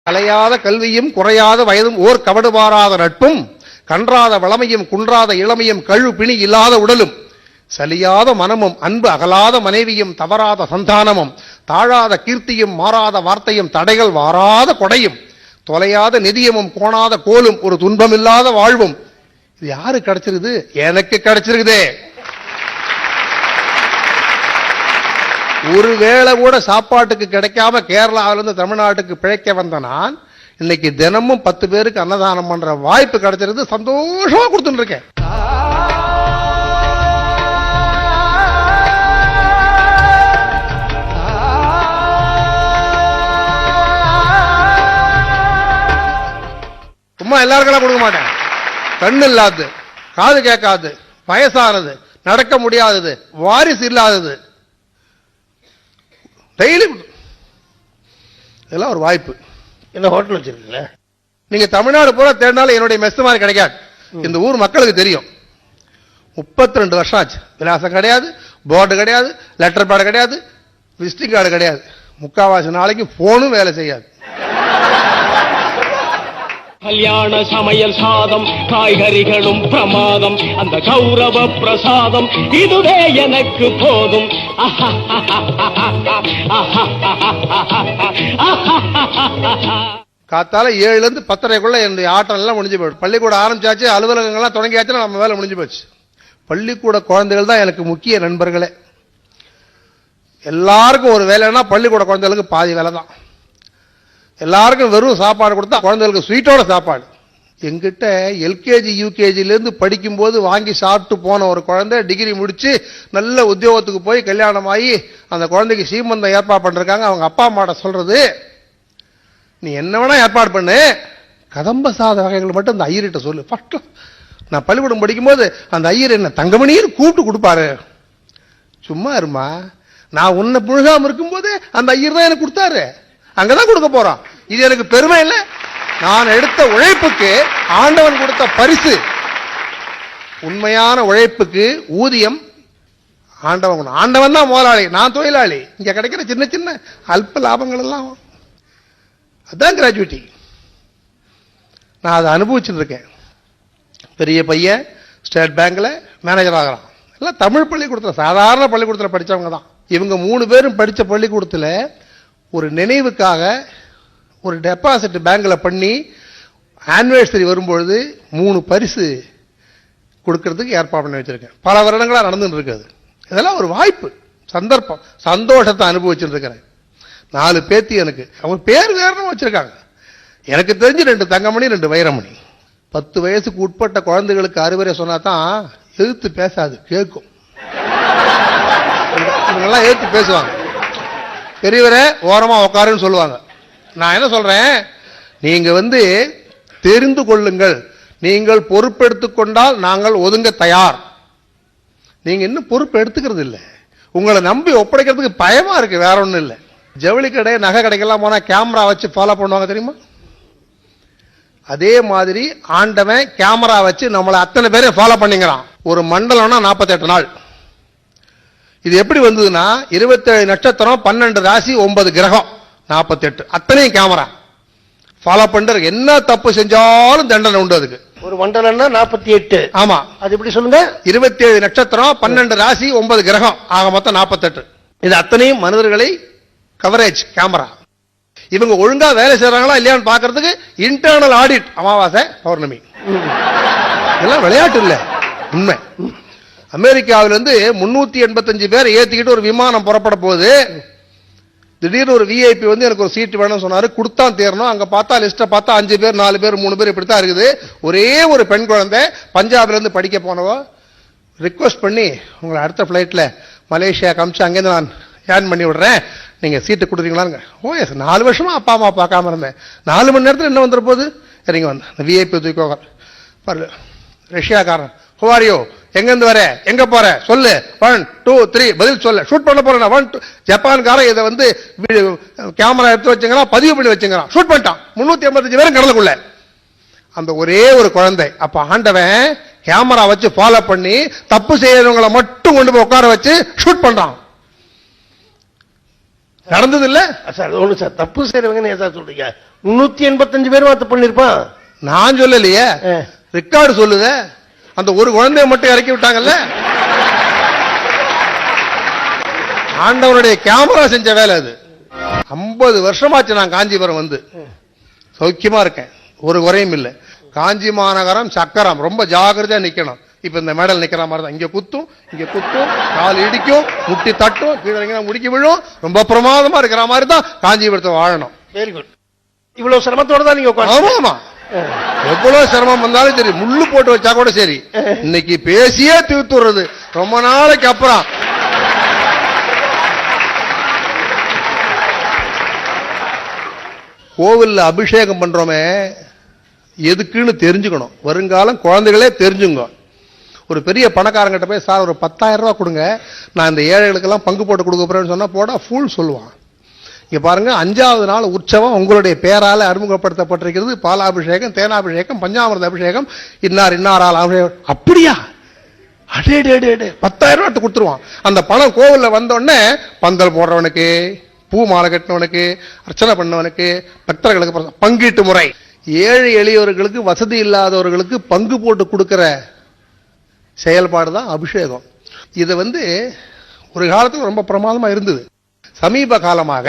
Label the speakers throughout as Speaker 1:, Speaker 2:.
Speaker 1: கலையாத கல்வியும் குறையாத வயதும் ஓர் கவடுபாராத நட்பும் கன்றாத வளமையும் குன்றாத இளமையும் கழு பிணி இல்லாத உடலும் சலியாத மனமும் அன்பு அகலாத மனைவியும் தவறாத சந்தானமும் தாழாத கீர்த்தியும் மாறாத வார்த்தையும் தடைகள் வாராத கொடையும் தொலையாத நிதியமும் கோணாத கோலும் ஒரு துன்பமில்லாத வாழ்வும். இது யாரு கிடைச்சிருக்குது? எனக்கு கிடைச்சிருக்குதே. ஒருவேளை கூட சாப்பாட்டுக்கு கிடைக்காம கேரளாவிலிருந்து தமிழ்நாட்டுக்கு பிழைக்க வந்த நான் இன்னைக்கு தினமும் 10 பேருக்கு அன்னதானம் பண்ற வாய்ப்பு கிடைச்சிருக்கு. சந்தோஷமா கொடுத்துட்டு இருக்கேன். சும்மா எல்லாருக்கெல்லாம் கொடுக்க மாட்டேன். கண்ணு இல்லாதது, காது கேட்காது, வயசானது, நடக்க முடியாதது, வாரிசு இல்லாதது, டெய்லி இதெல்லாம் ஒரு வாய்ப்பு.
Speaker 2: என்ன ஹோட்டல் வச்சிருக்கீங்களா?
Speaker 1: நீங்க தமிழ்நாடு பூரா தேடினாலும் என்னுடைய மெஸ் மாதிரி கிடைக்காது. இந்த ஊர் மக்களுக்கு தெரியும். 32 வருஷம் ஆச்சு. விலாசம் கிடையாது, போர்டு கிடையாது, லெட்டர் பேட் கிடையாது, விசிட்டிங் கார்டு கிடையாது. முக்காவாசி நாளைக்கு போனும் வேலை செய்யாது.
Speaker 3: கல்யாண சமையல் சாதம், காய்கறிகளும் பிரமாதம், அந்த கௌரவ பிரசாதம் இதுவே எனக்கு போதும்.
Speaker 1: காத்தால 7 to 10:30 என்னுடைய ஆட்டம் எல்லாம் முடிஞ்சு போயிடும். பள்ளிக்கூடம் ஆரம்பிச்சாச்சு, அலுவலகங்கள்லாம் தொடங்கியாச்சுன்னா நம்ம வேலை முடிஞ்சு போச்சு. பள்ளிக்கூட குழந்தைகள் தான் எனக்கு முக்கிய நண்பர்களே. எல்லாருக்கும் ஒரு வேலைன்னா பள்ளிக்கூட குழந்தைகளுக்கு பாதி வேலை தான். எல்லாருக்கும் வெறும் சாப்பாடு கொடுத்தா குழந்தைகளுக்கு ஸ்வீட்டோட சாப்பாடு. எங்கிட்ட எல்கேஜி யூகேஜிலேருந்து படிக்கும்போது வாங்கி சாப்பிட்டு போன ஒரு குழந்தை டிகிரி முடிச்சு நல்ல உத்தியோகத்துக்கு போய் கல்யாணம் ஆகி அந்த குழந்தைக்கு சீமந்தம் ஏற்பாடு பண்ணிருக்காங்க. அவங்க அப்பா அம்மாட்ட சொல்றது, நீ என்ன வேணா ஏற்பாடு பண்ணு, கதம்ப சாத வகைகள் மட்டும் அந்த ஐயர்கிட்ட சொல்லு. ஃபர்ஸ்ட் நான் பள்ளிக்கூடம் படிக்கும்போது அந்த ஐயர் என்ன தங்கமணின்னு கூப்பிட்டு கொடுப்பாரு. சும்மா இருமா, நான் உன்னை புழுகாம இருக்கும்போது அந்த ஐயர் தான் எனக்கு கொடுத்தாரு, அங்கதான் கொடுக்க போறான். இது எனக்கு பெருமை இல்லை. நான் எடுத்த உழைப்புக்கு ஆண்டவன் கொடுத்த பரிசு. உண்மையான உழைப்புக்கு ஊதியம் ஆண்டவன். ஆண்டவன் தான் முதலாளி, நான் தொழிலாளி. இங்க கிடைக்கிற சின்ன சின்ன அல்ப லாபங்கள் எல்லாம் அதான் கிராஜுவிட்டி. நான் அதை அனுபவிச்சுட்டு இருக்கேன். பெரிய பையன் ஸ்டேட் பேங்க்ல மேனேஜர் ஆகிறான். எல்லாம் தமிழ் பள்ளிக்கூடத்தில், சாதாரண பள்ளிக்கூடத்தில் படித்தவங்க தான். இவங்க 3 பேரும் படித்த பள்ளிக்கூடத்தில் ஒரு நினைவுக்காக ஒரு டெபாசிட் பேங்க்ல பண்ணி ஆனிவர்சரி வரும்பொழுது 3 பரிசு கொடுக்கறதுக்கு ஏற்பாடு பண்ணி வச்சிருக்கேன். பல வருடங்களா நடந்துட்டு இருக்குது. இதெல்லாம் ஒரு வாய்ப்பு, சந்தர்ப்பம், சந்தோஷத்தை அனுபவிச்சுட்டு இருக்கிறேன். 4 பேத்தி எனக்கு. அவங்க பேர் வேறணும் வச்சிருக்காங்க. எனக்கு தெரிஞ்சு 2 தங்கமணி 2 வைரமணி. 10 வயசுக்கு உட்பட்ட குழந்தைகளுக்கு அறிவுரை சொன்னா தான் எதிர்த்து பேசாது, கேட்கும். இவங்கெல்லாம் எதிர்த்து பேசுவாங்க. பெரியவரே ஓரமா உட்காருன்னு சொல்லுவாங்க. நான் என்ன சொல்றேன், நீங்க தெரிந்து கொள்ளுங்கள், நீங்கள் பொறுப்பெடுத்துக் கொண்டால் நாங்கள் ஒதுங்க தயார். நீங்க இன்னும் பொறுப்பு எடுத்துக்கிறது இல்லை. உங்களை நம்பி ஒப்படைக்கிறதுக்கு பயமா இருக்கு, வேற ஒண்ணும் இல்லை. ஜவுளி கடை, நகை கடைக்கெல்லாம் போனா கேமரா வச்சு ஃபாலோ பண்ணுவாங்க தெரியுமா? அதே மாதிரி ஆண்டவன் கேமரா வச்சு நம்மளை அத்தனை பேரையும் ஃபாலோ பண்ணிக்கிறான். ஒரு மண்டலம்னா 48 நாள். இது எப்படி வந்ததுன்னா 27 நட்சத்திரம், 12 ராசி, 9 கிரகம், 48 அத்தனையும் கேமரா ஃபாலோ பண்ற. என்ன தப்பு செஞ்சாலும் தண்டனை உண்டு அதுக்கு.
Speaker 2: ஒரு மண்டலம்னா 48.
Speaker 1: ஆமா,
Speaker 2: அது எப்படி சொல்லுங்க?
Speaker 1: 27 நட்சத்திரம், 12 ராசி, 9 கிரகம், ஆக மொத்தம் 48. இது அத்தனையும் மனிதர்களை கவரேஜ் கேமரா. இவங்க ஒழுங்கா வேலை செய்யறாங்களா இல்லையான்னு பாக்குறதுக்கு இன்டர்னல் ஆடிட், அமாவாசை பௌர்ணமி. இதெல்லாம் விளையாட்டு இல்ல, உண்மை. அமெரிக்காவிலிருந்து 385 பேரை ஏத்திக்கிட்டு ஒரு விமானம் புறப்பட போகுது. திடீர்னு ஒரு விஐபி எனக்கு ஒரு சீட் வேணும்னு சொன்னாரு. கொடுத்தான் தேரணும். அங்க பார்த்தா லிஸ்ட பார்த்தா 5 பேர், 4 பேர், 3 பேர் இப்படித்தான் இருக்குது. ஒரே ஒரு பெண் குழந்தை பஞ்சாப்ல இருந்து படிக்க போனவ ரிக்வெஸ்ட் பண்ணி, உங்களை அடுத்த பிளைட்ல மலேசியா காமிச்சு அங்கேருந்து நான் ஏர்ன் பண்ணி விடுறேன், நீங்க சீட்டு கொடுக்குறீங்களான்னு. ஓ எஸ், 4 வருஷமா அப்பா அம்மா பார்க்காம இருந்தேன். 4 மணி நேரத்தில் என்ன வந்துட போகுது? சரிங்க, வந்த விஐபி தூக்கி பாரு, ரஷ்யாக்காரன், ஹுவாரியோ, எங்கிருந்து வர, எங்க போற சொல்லு, 1 2 3 பதில் சொல்ல, ஷூட் பண்ண போறேன். 1 2 ஜப்பான்காரன் இதை கேமரா எடுத்து வச்சுங்கிறான், பதிவு பண்ணி வச்சுங்கிறான், ஷூட் பண்ணிட்டான். 385 பேரும் கடலுக்குள்ள. அந்த ஒரே ஒரு குழந்தை. அப்ப ஆண்டவன் கேமரா வச்சு ஃபாலோ பண்ணி தப்பு செய்யறவங்களை மட்டும் கொண்டு போய் உட்கார வச்சு ஷூட் பண்றான். நடந்தது இல்ல
Speaker 2: சார்? ஒண்ணு சார், தப்பு செய்யறவங்க ஏதாவது சொல்றீங்க, 385 பேரும் அது பண்ணிருப்பான்.
Speaker 1: நான் சொல்லலையே, ரெக்கார்டு சொல்லுத. அந்த ஒரு குழந்தைய மட்டும் இறக்கி விட்டாங்கல்ல. ஆண்டவனுடைய கேமரா செஞ்ச வேலை அது. 50 வருஷமாச்சு நான் காஞ்சிபுரம் வந்து. சௌக்கியமா இருக்கேன், ஒரு குறையும் இல்லை. காஞ்சி மாநகரம் சக்கரம், ரொம்ப ஜாகிரதையா நிக்கணும். இப்ப இந்த மேடல் நிக்கிற மாதிரி தான். இங்க குத்தும், இங்க குத்தும், கால் இடிக்கும், முட்டி தட்டும், கீழே முடிக்கி விழும். ரொம்ப பிரமாதமா இருக்கிற மாதிரி தான் காஞ்சிபுரத்தை வாழணும்.
Speaker 2: Very good. இவ்வளவு சிரமத்தோட தான் நீங்க உட்கார்ந்து.
Speaker 1: ஆமா ஆமா, எவ்வளவு சிரமம் வந்தாலும் சரி, முள்ளு போட்டு வச்சா கூட சரி, இன்னைக்கு பேசியே தீர்த்துறது. ரொம்ப நாளைக்கு அப்புறம் கோவில்ல அபிஷேகம் பண்றோமே, எதுக்குன்னு தெரிஞ்சுக்கணும். வருங்காலம் குழந்தைகளே தெரிஞ்சுங்க. ஒரு பெரிய பணக்காரங்கிட்ட போய், சார் ஒரு 10,000 ரூபாய் கொடுங்க, நான் இந்த ஏழைகளுக்கெல்லாம் பங்கு போட்டு கொடுக்க போறேன்னு சொன்னா போடா ஃபுல் சொல்லுவான். இங்க பாருங்க, 5வது நாள் உற்சவம் உங்களுடைய பேரால அறிமுகப்படுத்தப்பட்டிருக்கிறது. பாலாபிஷேகம், தேனாபிஷேகம், பஞ்சாமிர்த அபிஷேகம், இன்னாரால் அபிஷேகம். அப்படியா? அடே 10,000 ரூபாய் கொடுத்துருவான். அந்த பணம் கோவில்ல வந்தோடனே பந்தல் போடுறவனுக்கு, பூ மாலை கட்டினவனுக்கு, அர்ச்சனை பண்ணவனுக்கு, பக்தர்களுக்கு பங்கீட்டு முறை. ஏழை எளியவர்களுக்கு, வசதி இல்லாதவர்களுக்கு பங்கு போட்டு கொடுக்கிற செயல்பாடு தான் அபிஷேகம். இது ஒரு காலத்துல ரொம்ப பிரமாதமா இருந்தது. சமீப காலமாக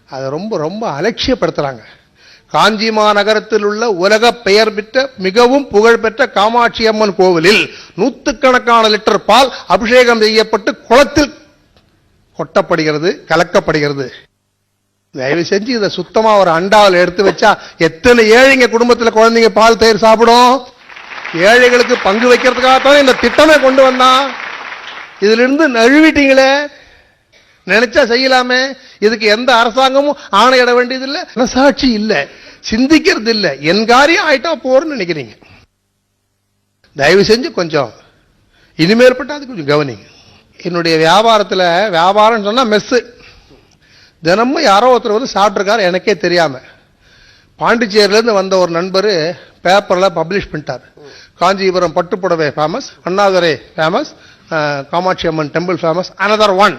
Speaker 1: அதை ரொம்ப ரொம்ப அலட்சியப்படுத்துறாங்க. காஞ்சி மாநகரத்தில் உள்ள உலக பெயர் பெற்ற மிகவும் புகழ்பெற்ற காமாட்சி அம்மன் கோவிலில் 100கணக்கான லிட்டர் பால் அபிஷேகம் செய்யப்பட்டு குளத்தில் கொட்டப்படுகிறது, கலக்கப்படுகிறது. தயவு செஞ்சு இதை சுத்தமா ஒரு அண்டாவில் எடுத்து வச்சா எத்தனை ஏழைங்க குடும்பத்தில் குழந்தைங்க பால் தயிர் சாப்பிடும். ஏழைகளுக்கு பங்கு வைக்கிறதுக்காகத்தான் இந்த திட்டமே கொண்டு வந்தான். இதுல இருந்து நழுவிட்டீங்களே. நினைச்சா செய்யலாமே. இதுக்கு எந்த அரசாங்கமும் ஆணையிட வேண்டியது இல்லை, மனசாட்சி இல்ல, சிந்திக்கிறது இல்ல. என் காரியம் ஆயிட்டா போறன்னு நினைக்கிறீங்க. தயவு செஞ்சு கொஞ்சம் இனிமேற்பட்ட அது கொஞ்சம் கவனிங்க. என்னுடைய வியாபாரத்துல, வியாபாரம் சொன்னா மெஸ், தினமும் யாரோ ஒருத்தர் சாப்பிட்டுருக்காரு எனக்கே தெரியாம. பாண்டிச்சேரியில இருந்து வந்த ஒரு நண்பர் பேப்பர்ல பப்ளிஷ் பண்ணிட்டார். காஞ்சிபுரம் பட்டுப்புடவை ஃபேமஸ், அண்ணாதுரை ஃபேமஸ், காமாட்சி அம்மன் டெம்பிள் ஃபேமஸ், அனதர் ஒன்.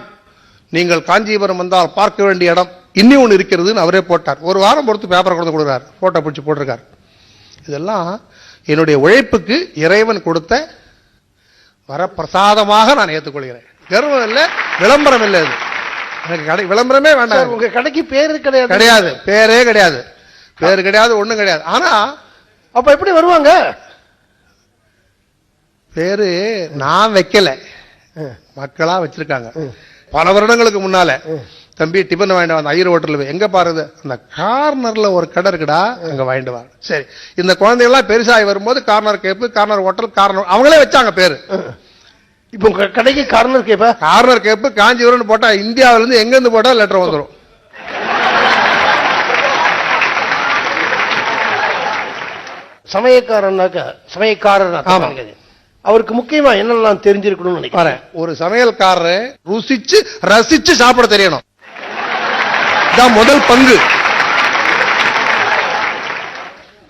Speaker 1: நீங்கள் காஞ்சிபுரம் வந்தால் பார்க்க வேண்டிய இடம் இன்னும் ஒன்று இருக்கிறதுன்னு அவரே போட்டார். ஒரு வாரம் பொறுத்து பேப்பரை கொடுத்து கொடுக்குறாரு, போட்டோ பிடிச்சி போட்டிருக்காரு. இதெல்லாம் என்னுடைய உழைப்புக்கு இறைவன் கொடுத்த வரப்பிரசாதமாக நான் ஏற்றுக்கொள்கிறேன். கர்வம் இல்லை, விளம்பரம் இல்லை. இது எனக்கு கடை விளம்பரமே வேண்டாம்.
Speaker 2: உங்க கடைக்கு பேரு கிடையாது?
Speaker 1: கிடையாது, பேரே கிடையாது, பேரு கிடையாது, ஒண்ணும் கிடையாது. ஆனா
Speaker 2: அப்ப எப்படி வருவாங்க?
Speaker 1: பேரு நான் வைக்கல, மக்களா வச்சிருக்காங்க. பல வருடங்களுக்கு முன்னால தம்பி டிபன் வாங்கிட்டு வந்த ஐயர் ஹோட்டல் எங்க பாருது, அந்த கார்னர்ல ஒரு கடை இருக்குடா, அங்க வாங்கிட்டு வா. சரி, இந்த குழந்தைகள் எல்லாம் பெருசாகி வரும்போது கார்னர் கேப்பு, கார்னர் ஹோட்டல், கார்னர் அவங்களே வச்சாங்க பேரு.
Speaker 2: இப்போ கடைக்கு கார்னர் கேப்பா?
Speaker 1: கார்னர் கேப்பு காஞ்சிபுரம் போட்டா இந்தியாவில இருந்து எங்க இருந்து போட்டா லெட்டர் வந்துடும்.
Speaker 2: சமயக்காரர் அவருக்கு முக்கியமா என்னெல்லாம் தெரிஞ்சிருக்கணும்னு நினைக்கிறேன்.
Speaker 1: ஒரு சமையல்காரர் ருசிச்சு ரசிச்சு சாப்பிட தெரியணும். இதான் முதல் பங்கு.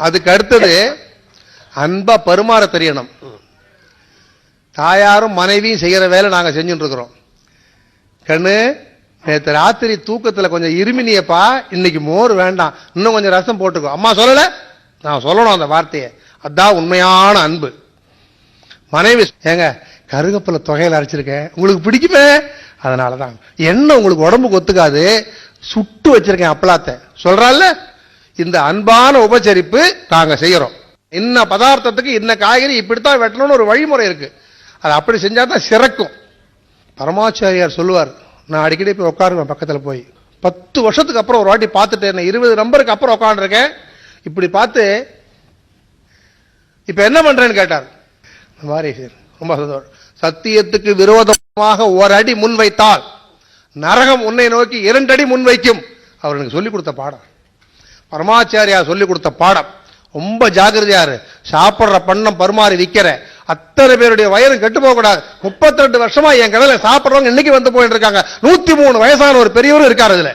Speaker 1: அதுக்கு அடுத்தது அன்பா பரிமாற தெரியணும். தாயாரும் மனைவியும் செய்யற வேலை நாங்க செஞ்சுட்டு இருக்கிறோம். கண்ணு, நேற்று ராத்திரி தூக்கத்துல கொஞ்சம் இருமினியப்பா, இன்னைக்கு மோர் வேண்டாம், இன்னும் கொஞ்சம் ரசம் போட்டுக்கோ. அம்மா சொல்லல, நான் சொல்லணும் அந்த வார்த்தையை. அதான் உண்மையான அன்பு. மனைவி, ஏங்க கருகப்பில தொகையில அரைச்சிருக்கேன், உங்களுக்கு பிடிக்குமே, அதனாலதான். என்ன உங்களுக்கு உடம்புக்கு ஒத்துக்காது, சுட்டு வச்சிருக்கேன் அப்பளாத்த சொல்றால. இந்த அன்பான உபச்சரிப்பு நாங்க செய்யறோம். இன்ன பதார்த்தத்துக்கு இன்ன காய்கறி இப்படித்தான் வெட்டணும்னு ஒரு வழிமுறை இருக்கு. அது அப்படி செஞ்சாதான் சிறக்கும். பரமாச்சாரியார் சொல்லுவார், நான் அடிக்கடி போய் உட்காருவேன் பக்கத்துல போய். 10 வருஷத்துக்கு அப்புறம் ஒரு வாட்டி பார்த்துட்டேன், 20 நம்பருக்கு அப்புறம் உட்காந்துருக்கேன். இப்படி பார்த்து இப்ப என்ன பண்றேன்னு கேட்டார். மாதிரி ரொம்ப சந்தோஷம். சத்தியத்துக்கு விரோதமாக ஒரு அடி முன் வைத்தால் நரகம் உன்னை நோக்கி 2 அடி முன் வைக்கும். அவர் எனக்கு சொல்லிக் கொடுத்த பாடம், பரமாச்சாரியார் சொல்லிக் கொடுத்த பாடம். ரொம்ப ஜாகிரதையாரு. சாப்பிடுற பண்ணம் பருமாறி விற்கிற அத்தனை பேருடைய வயரும் கெட்டு போக கூடாது. 32 வருஷமா என் கடையில சாப்பிடுறவங்க இன்னைக்கு வந்து போயிட்டு இருக்காங்க. 103 வயசான ஒரு பெரியவரும் இருக்காரு இதுல.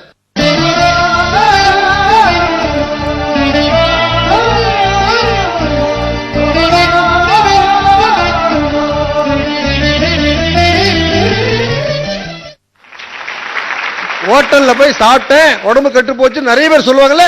Speaker 1: ஹோட்டல்ல போய் சாப்பிட்டேன், உடம்பு கெட்டு போச்சு நிறைய பேர் சொல்லுவாங்கல்ல.